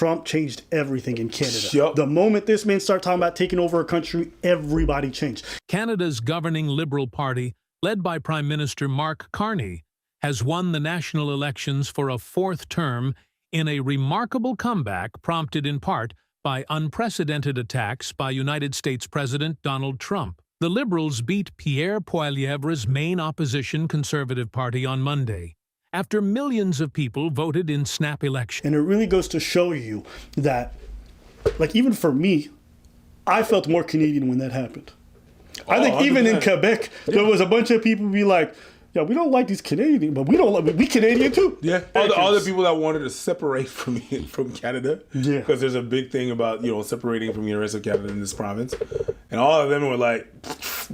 Trump changed everything in Canada. Yep. The moment this man started talking about taking over a country, everybody changed. Canada's governing Liberal Party, led by Prime Minister Mark Carney, has won the national elections for a fourth term in a remarkable comeback prompted in part by unprecedented attacks by United States President Donald Trump. The Liberals beat Pierre Poilievre's main opposition Conservative Party on Monday, after millions of people voted in snap elections. And it really goes to show you that, like, even for me, I felt more Canadian when that happened. I think 100%. Even in Quebec, there was a bunch of people be like, yeah, we don't like these Canadians, but we Canadian too. Yeah, all the people that wanted to separate from Canada. Yeah. Because there's a big thing about, separating from the rest of Canada in this province. And all of them were like,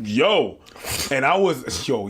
yo. And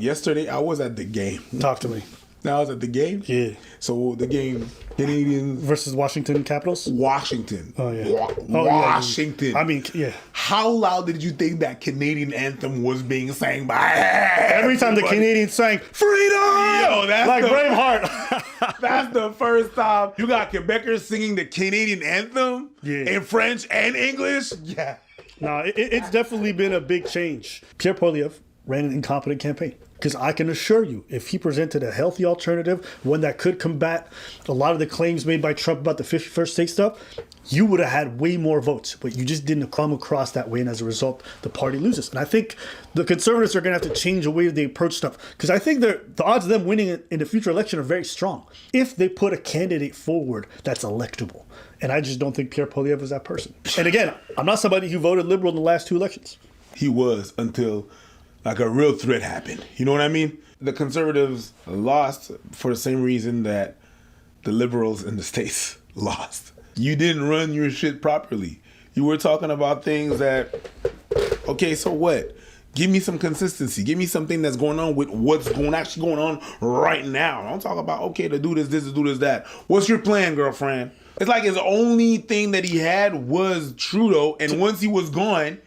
yesterday I was at the game. Talk to me. I was at the game. Yeah. So the game, Canadians versus Washington Capitals. Washington. Oh yeah. Washington. Yeah. I mean, yeah. How loud did you think that Canadian anthem was being sang by? Every time the Canadians sang "Freedom," that's like Braveheart. That's the first time you got Quebecers singing the Canadian anthem in French and English. Yeah. No, it's definitely been a big change. Pierre Poilievre ran an incompetent campaign. Because I can assure you, if he presented a healthy alternative, one that could combat a lot of the claims made by Trump about the 51st state stuff, you would have had way more votes. But you just didn't come across that way, and as a result, the party loses. And I think the Conservatives are going to have to change the way they approach stuff. Because I think the odds of them winning in the future election are very strong if they put a candidate forward that's electable. And I just don't think Pierre Poilievre is that person. And again, I'm not somebody who voted Liberal in the last two elections. He was until like a real threat happened. You know what I mean? The Conservatives lost for the same reason that the Liberals in the States lost. You didn't run your shit properly. You were talking about things that, okay, so what? Give me some consistency. Give me something that's going on with what's actually going on right now. Don't talk about, okay, to do this, to do this, that. What's your plan, girlfriend? It's like his only thing that he had was Trudeau, and once he was gone,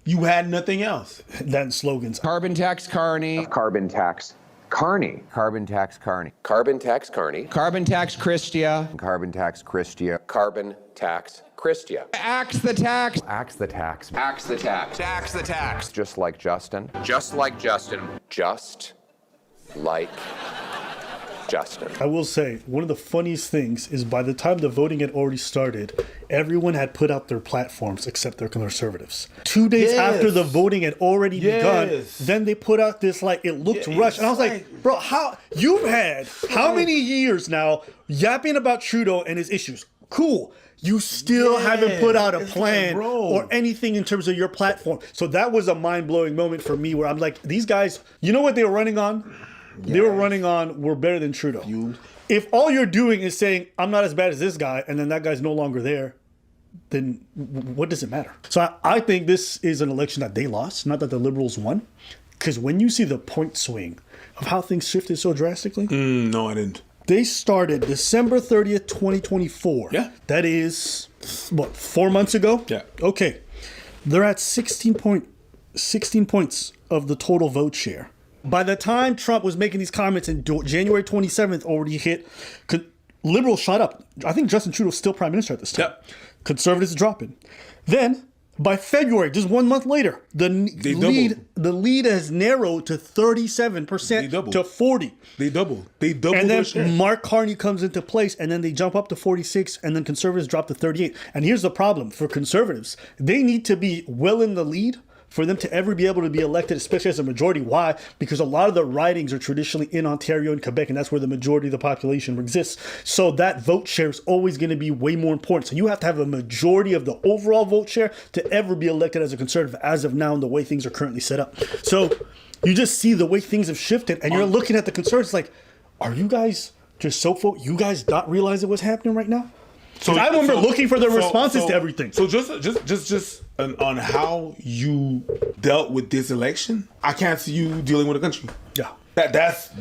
you had nothing else. Then slogans. Carbon tax Carney. Carbon tax Carney. Carbon tax Carney. Carbon tax Carney. Carbon tax Christia. Carbon tax Christia. Carbon tax Christia. Axe the tax. Axe the tax. Axe the tax. Axe the tax. Just like Justin. Just like Justin. Just like Justin. I will say, one of the funniest things is by the time the voting had already started, everyone had put out their platforms except their Conservatives. 2 days after the voting had already begun, then they put out this, like, it looked rushed. And I was like, bro, you've had how many years now yapping about Trudeau and his issues? Cool. You still haven't put out a plan or anything in terms of your platform. So that was a mind-blowing moment for me where I'm like, these guys, you know what they were running on? They were running on, we're better than Trudeau. If all you're doing is saying, I'm not as bad as this guy, and then that guy's no longer there, then what does it matter? So I think this is an election that they lost, not that the Liberals won. Because when you see the point swing of how things shifted so drastically. No, I didn't. They started December 30th, 2024. Yeah. That is, 4 months ago? Yeah. Okay. They're at 16 points of the total vote share. By the time Trump was making these comments and January 27th already hit, Liberals shot up. I think Justin Trudeau was still prime minister at this time. Yep. Conservatives dropping. Then, by February, just 1 month later, the lead has narrowed to 37% to 40%. They doubled. And then Mark Carney comes into place, and then they jump up to 46%, and then Conservatives drop to 38%. And here's the problem for Conservatives. They need to be well in the lead for them to ever be able to be elected, especially as a majority. Why? Because a lot of the ridings are traditionally in Ontario and Quebec, and that's where the majority of the population exists. So that vote share is always going to be way more important. So you have to have a majority of the overall vote share to ever be elected as a Conservative as of now and the way things are currently set up. So you just see the way things have shifted, and you're looking at the Conservatives like, are you guys just you guys not realizing what's happening right now? So I remember looking for their responses to everything. So just on how you dealt with this election, I can't see you dealing with a country. Yeah. That's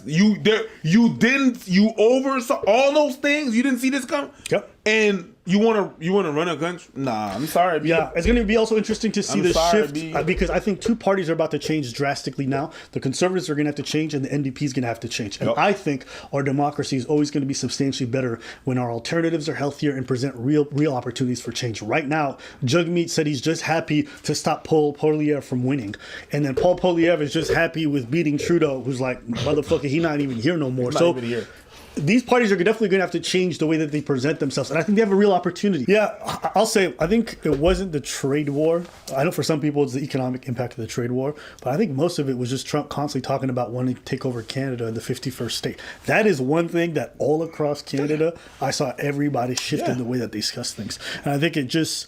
you oversaw all those things. You didn't see this come. Yep. And you want to run a country? Nah, I'm sorry. B. Yeah, it's going to be also interesting to see I'm the sorry, shift B. because I think two parties are about to change drastically now. The Conservatives are going to have to change, and the NDP is going to have to change. And Yep. I think our democracy is always going to be substantially better when our alternatives are healthier and present real opportunities for change. Right now, Jugmeat said he's just happy to stop Pollievre from winning, and then Paul Pollievre is just happy with beating Trudeau, who's like, motherfucker, he not even here no more. Not So. even here. These parties are definitely going to have to change the way that they present themselves. And I think they have a real opportunity. Yeah, I'll say, I think it wasn't the trade war. I know for some people it's the economic impact of the trade war. But I think most of it was just Trump constantly talking about wanting to take over Canada in the 51st state. That is one thing that all across Canada, I saw everybody shift in the way that they discuss things. And I think it just...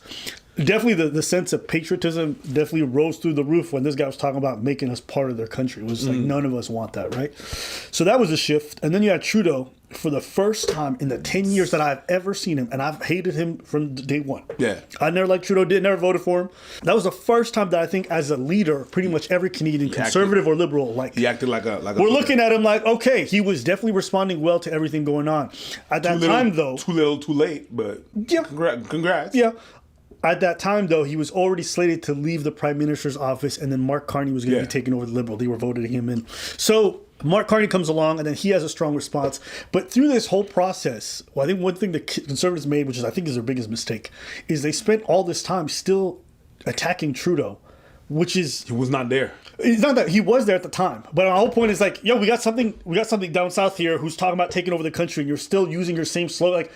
Definitely the sense of patriotism definitely rose through the roof when this guy was talking about making us part of their country. It was like, none of us want that, right? So that was a shift. And then you had Trudeau for the first time in the 10 years that I've ever seen him, and I've hated him from day one. Yeah. I never liked Trudeau, never voted for him. That was the first time that I think as a leader, pretty much every Canadian, conservative or liberal, like... He acted like a... We're looking at him like, okay, he was definitely responding well to everything going on. At that time, though... Too little, too late, but... Yeah. Congrats. Yeah. At that time, though, he was already slated to leave the prime minister's office, and then Mark Carney was going to be taking over the Liberal. They were voting him in. So Mark Carney comes along, and then he has a strong response. But through this whole process, well, I think one thing the Conservatives made, which is I think is their biggest mistake, is they spent all this time still attacking Trudeau, which is... He was not there. It's not that he was there at the time, but our whole point is like, yo, we got something down south here who's talking about taking over the country, and you're still using your same slogan. Like,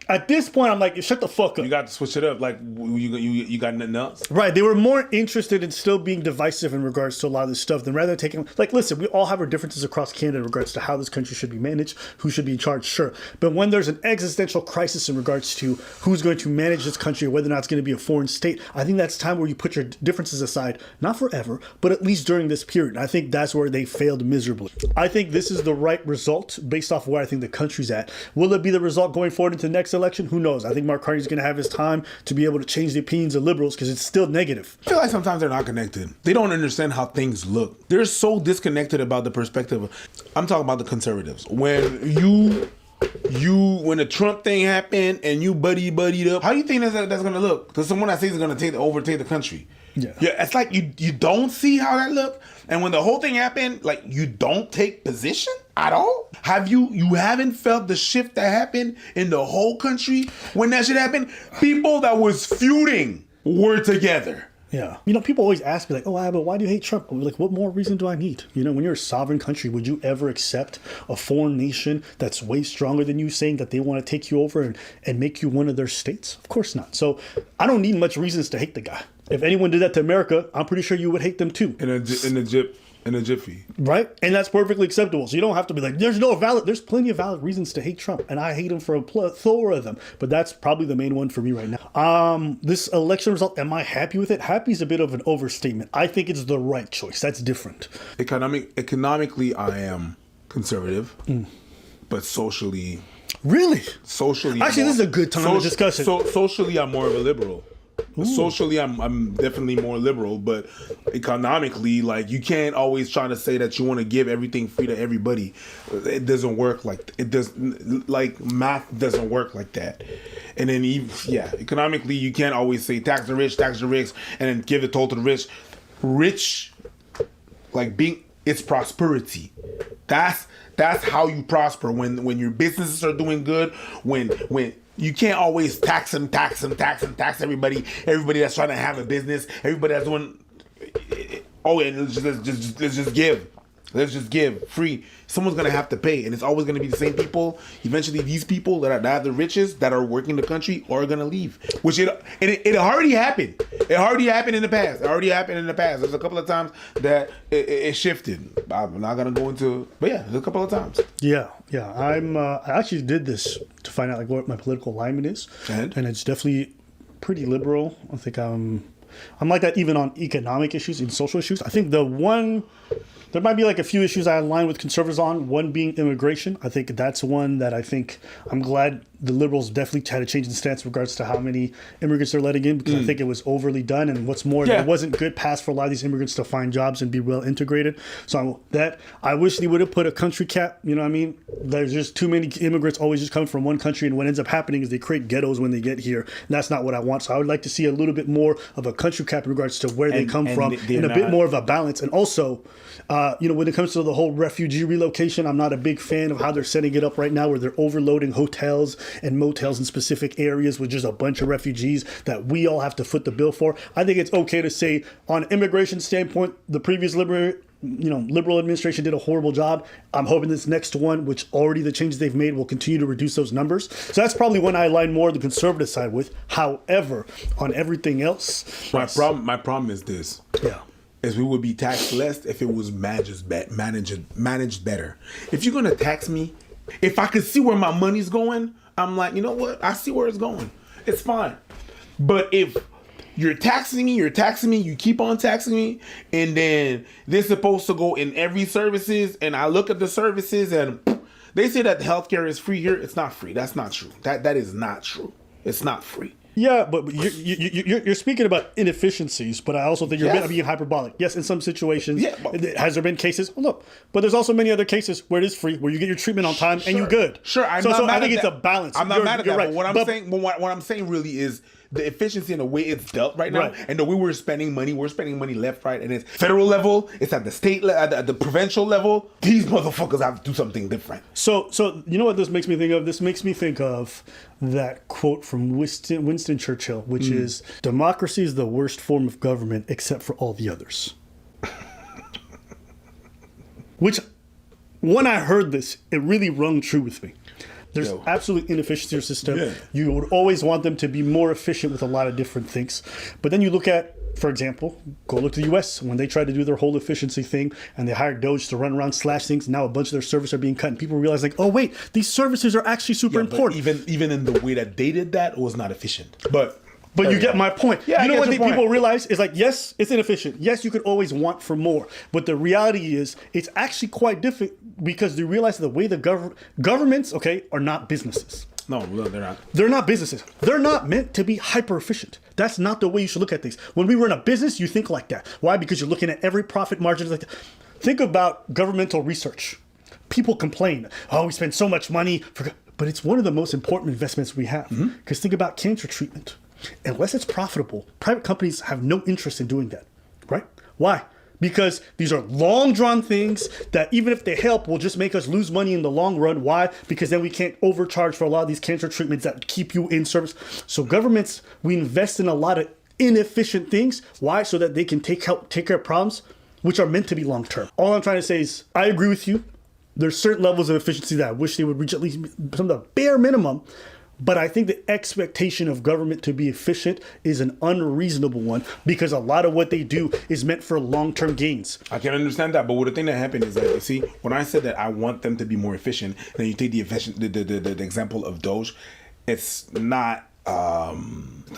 at this point, I'm like, shut the fuck up. You got to switch it up. Like, you got nothing else? Right. They were more interested in still being divisive in regards to a lot of this stuff than rather than taking... Like, listen, we all have our differences across Canada in regards to how this country should be managed, who should be in charge, sure. But when there's an existential crisis in regards to who's going to manage this country or whether or not it's going to be a foreign state, I think that's time where you put your differences aside, not forever, but at least during this period. I think that's where they failed miserably. I think this is the right result based off where I think the country's at. Will it be the result going forward into the next election? Who knows? I think Mark Carney's going to have his time to be able to change the opinions of liberals because it's still negative. I feel like sometimes they're not connected. They don't understand how things look. They're so disconnected about the perspective of, I'm talking about the conservatives. When the Trump thing happened and you buddied up, how do you think that's going to look? Because someone that says is going to overtake the country. Yeah, it's like you don't see how that look. And when the whole thing happened, like you don't take position at all. You haven't felt the shift that happened in the whole country when that shit happened? People that was feuding were together. Yeah. You know, people always ask me like, oh, but why do you hate Trump? Like, what more reason do I need? You know, when you're a sovereign country, would you ever accept a foreign nation that's way stronger than you saying that they want to take you over and make you one of their states? Of course not. So I don't need much reasons to hate the guy. If anyone did that to America, I'm pretty sure you would hate them too. In a jiffy. Right? And that's perfectly acceptable. So you don't have to be like, there's plenty of valid reasons to hate Trump. And I hate him for a plethora of them. But that's probably the main one for me right now. This election result, am I happy with it? Happy is a bit of an overstatement. I think it's the right choice. That's different. Economically, I am conservative. But socially... Really? Socially... Actually, this is a good time to discuss it. Socially, I'm more of a liberal. Socially, I'm definitely more liberal, but economically, like you can't always try to say that you want to give everything free to everybody. It doesn't work like it does. Like math doesn't work like that. And then economically, you can't always say tax the rich, and then give it all to the rich. Rich, like it's prosperity. That's how you prosper when your businesses are doing good. When you can't always tax everybody that's trying to have a business, everybody that's doing. Oh, and let's just give free. Someone's gonna have to pay, and it's always gonna be the same people. Eventually, these people that have the richest that are working the country are gonna leave. Which it already happened. It already happened in the past. There's a couple of times that it shifted. I'm not gonna go into, but yeah, there's a couple of times. Yeah. I actually did this to find out like what my political alignment is, and it's definitely pretty liberal. I think I'm like that even on economic issues and social issues. I think there might be like a few issues I align with conservatives on, one being immigration. I think that's one that I think I'm glad the Liberals definitely had to change the stance in regards to how many immigrants they're letting in, because I think it was overly done. And what's more, it wasn't good pass for a lot of these immigrants to find jobs and be well integrated. So I wish they would have put a country cap. You know what I mean? There's just too many immigrants always just coming from one country, and what ends up happening is they create ghettos when they get here. And that's not what I want. So I would like to see a little bit more of a country cap in regards to where they come from, and a bit more of a balance. And also, when it comes to the whole refugee relocation, I'm not a big fan of how they're setting it up right now, where they're overloading hotels and motels in specific areas with just a bunch of refugees that we all have to foot the bill for. I think it's okay to say, on an immigration standpoint, the previous liberal administration did a horrible job. I'm hoping this next one, which already the changes they've made, will continue to reduce those numbers. So that's probably one I align more the conservative side with. However, on everything else, my problem is this. Yeah. Is we would be taxed less if it was managed better. If you're gonna tax me, if I could see where my money's going, I'm like, you know what? I see where it's going. It's fine. But if you're taxing me, you keep on taxing me, and then they're supposed to go in every services, and I look at the services and they say that healthcare is free here. It's not free. That's not true. That is not true. It's not free. Yeah, but you're speaking about inefficiencies, but I also think you're being hyperbolic. Yes, in some situations, has there been cases? Well, look, but there's also many other cases where it is free, where you get your treatment on time and you're good. Sure, I think it's a balance. I'm not mad at that. Right. But what I'm saying really is the efficiency and the way it's dealt right now, and the way we're spending money left, right, and it's federal level, it's at the state, at the provincial level. These motherfuckers have to do something different. So you know what this makes me think of? This makes me think of that quote from Winston Churchill, which is, "Democracy is the worst form of government except for all the others." Which, when I heard this, it really rung true with me. There's absolute inefficiency in your system. Yeah. You would always want them to be more efficient with a lot of different things. But then you look at, for example, go look to the US when they tried to do their whole efficiency thing and they hired Doge to run around slash things. Now a bunch of their services are being cut and people realize like, oh wait, these services are actually super important. Even in the way that they did that, it was not efficient. But you get my point. Yeah, you know what people realize is like, yes, it's inefficient. Yes, you could always want for more. But the reality is it's actually quite different because they realize that the way the governments, are not businesses. No, they're not. They're not businesses. They're not meant to be hyper efficient. That's not the way you should look at things. When we run a business, you think like that. Why? Because you're looking at every profit margin. Like that. Think about governmental research. People complain, oh, we spend so much money. But it's one of the most important investments we have. Because think about cancer treatment. Unless it's profitable, private companies have no interest in doing that, right? Why? Because these are long drawn things that even if they help will just make us lose money in the long run. Why? Because then we can't overcharge for a lot of these cancer treatments that keep you in service. So governments, we invest in a lot of inefficient things. Why? So that they can take care of problems which are meant to be long term. All I'm trying to say is I agree with you. There's certain levels of efficiency that I wish they would reach at least some of the bare minimum. But I think the expectation of government to be efficient is an unreasonable one because a lot of what they do is meant for long-term gains. I can understand that, but the thing that happened is that, you see, when I said that I want them to be more efficient, then you take the example of Doge, it's not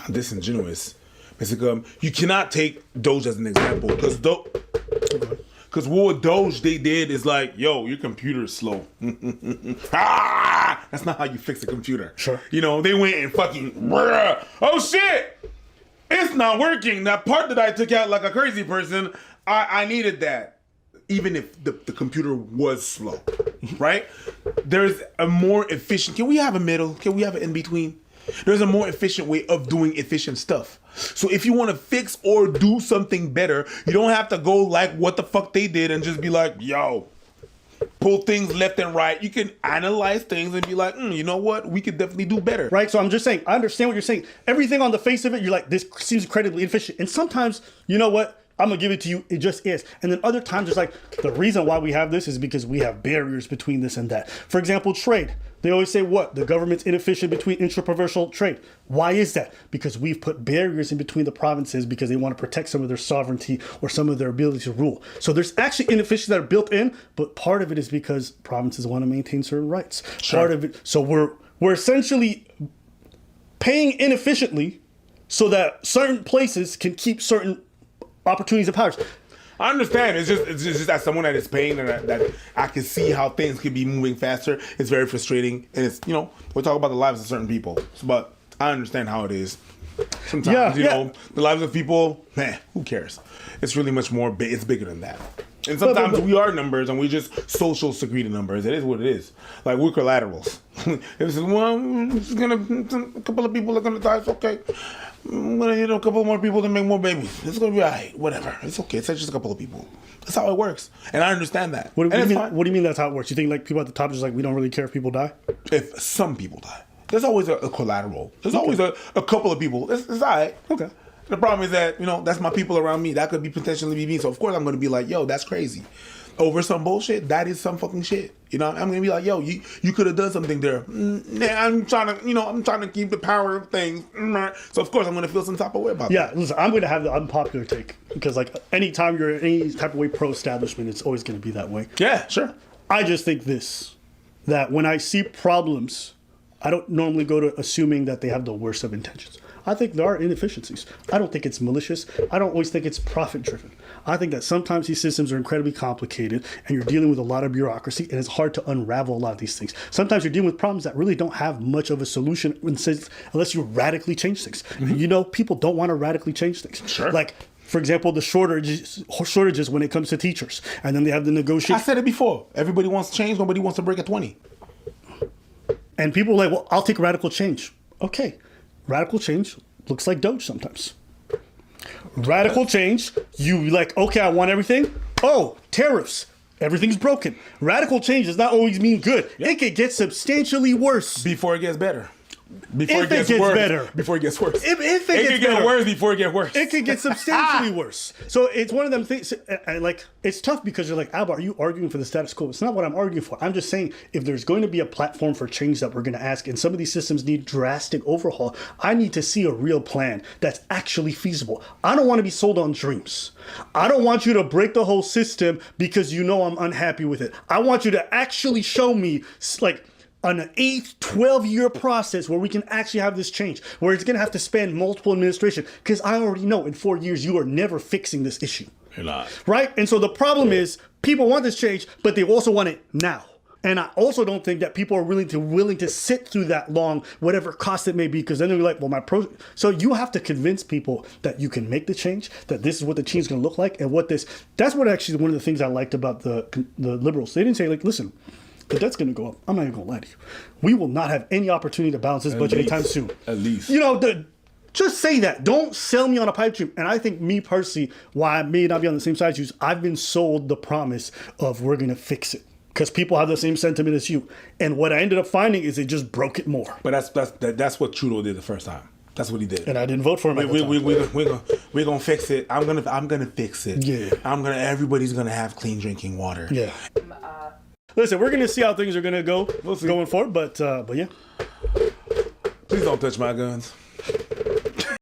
disingenuous. Basically, you cannot take Doge as an example because what Doge they did is like, yo, your computer is slow. That's not how you fix a computer. Sure. You know, they went and fucking, oh shit, it's not working. That part that I took out like a crazy person, I needed that. Even if the computer was slow, right? There's a more efficient, can we have a middle? Can we have an in-between? There's a more efficient way of doing efficient stuff. So if you want to fix or do something better, you don't have to go like what the fuck they did and just be like, yo, pull things left and right. You can analyze things and be like, you know what? We could definitely do better. Right? So I'm just saying, I understand what you're saying. Everything on the face of it, you're like, this seems incredibly inefficient. And sometimes, you know what? I'm going to give it to you. It just is. And then other times it's like, the reason why we have this is because we have barriers between this and that. For example, trade. They always say what? The government's inefficient between intra-provincial trade. Why is that? Because we've put barriers in between the provinces because they want to protect some of their sovereignty or some of their ability to rule. So there's actually inefficiencies that are built in, but part of it is because provinces want to maintain certain rights. Sure. Part of it. So we're essentially paying inefficiently so that certain places can keep certain opportunities and powers. I understand. It's just as someone that is paying and that I can see how things could be moving faster. It's very frustrating, and it's we're talking about the lives of certain people, but I understand how it is. Sometimes the lives of people, man, who cares? It's really much more. It's bigger than that. And sometimes we are numbers, and we just social secreted numbers. It is what it is. Like we're collaterals. It's a couple of people are gonna die. It's okay. I'm gonna hit a couple more people to make more babies. It's gonna be alright. Whatever. It's okay. It's just a couple of people. That's how it works, and I understand that. What do you mean that's how it works? You think like people at the top just like we don't really care if people die? If some people die, there's always a collateral. There's always a couple of people. It's alright. Okay. The problem is that, that's my people around me. That could be potentially be me. So, of course, I'm going to be like, yo, that's crazy. Over some bullshit, that is some fucking shit. I'm going to be like, yo, you could have done something there. I'm trying to keep the power of things. So, of course, I'm going to feel some type of way about that. Yeah, listen, I'm going to have the unpopular take. Because, like, anytime you're any type of way pro-establishment, it's always going to be that way. Yeah, sure. I just think that when I see problems, I don't normally go to assuming that they have the worst of intentions. I think there are inefficiencies. I don't think it's malicious. I don't always think it's profit-driven. I think that sometimes these systems are incredibly complicated and you're dealing with a lot of bureaucracy and it's hard to unravel a lot of these things. Sometimes you're dealing with problems that really don't have much of a solution unless you radically change things. Mm-hmm. People don't want to radically change things. Sure. Like, for example, the shortages when it comes to teachers. And then they have the negotiation. I said it before. Everybody wants change. Nobody wants to break a 20. And people are like, well, I'll take radical change. Okay. Radical change looks like Doge sometimes. Radical change, you like, okay, I want everything. Oh, tariffs. Everything's broken. Radical change does not always mean good. Yep. It could get substantially worse. Before it gets better. Before it gets worse. Before it gets worse. If it could get worse before it gets worse. It could get substantially worse. So it's one of them things, and like, it's tough because you're like, Alba, are you arguing for the status quo? It's not what I'm arguing for. I'm just saying, if there's going to be a platform for change that we're going to ask, and some of these systems need drastic overhaul, I need to see a real plan that's actually feasible. I don't want to be sold on dreams. I don't want you to break the whole system because I'm unhappy with it. I want you to actually show me, like, an 12-year process where we can actually have this change, where it's going to have to span multiple administrations, because I already know in 4 years you are never fixing this issue. You're not. Right? And so the problem is people want this change, but they also want it now. And I also don't think that people are willing to sit through that long, whatever cost it may be, because then they're like, well, so you have to convince people that you can make the change, that this is what the change is going to look like, and that's what actually one of the things I liked about the liberals. They didn't say, like, listen, the debt's going to go up. I'm not even going to lie to you. We will not have any opportunity to balance this budget anytime soon. At least. Just say that. Don't sell me on a pipe dream. And I think me personally, why I may not be on the same side as you, I've been sold the promise of we're going to fix it. Because people have the same sentiment as you. And what I ended up finding is it just broke it more. But that's what Trudeau did the first time. That's what he did. And I didn't vote for him. We're gonna fix it. I'm gonna fix it. Yeah. Everybody's gonna have clean drinking water. Yeah. Listen, we're gonna see how things are gonna go going forward, but yeah. Please don't touch my guns.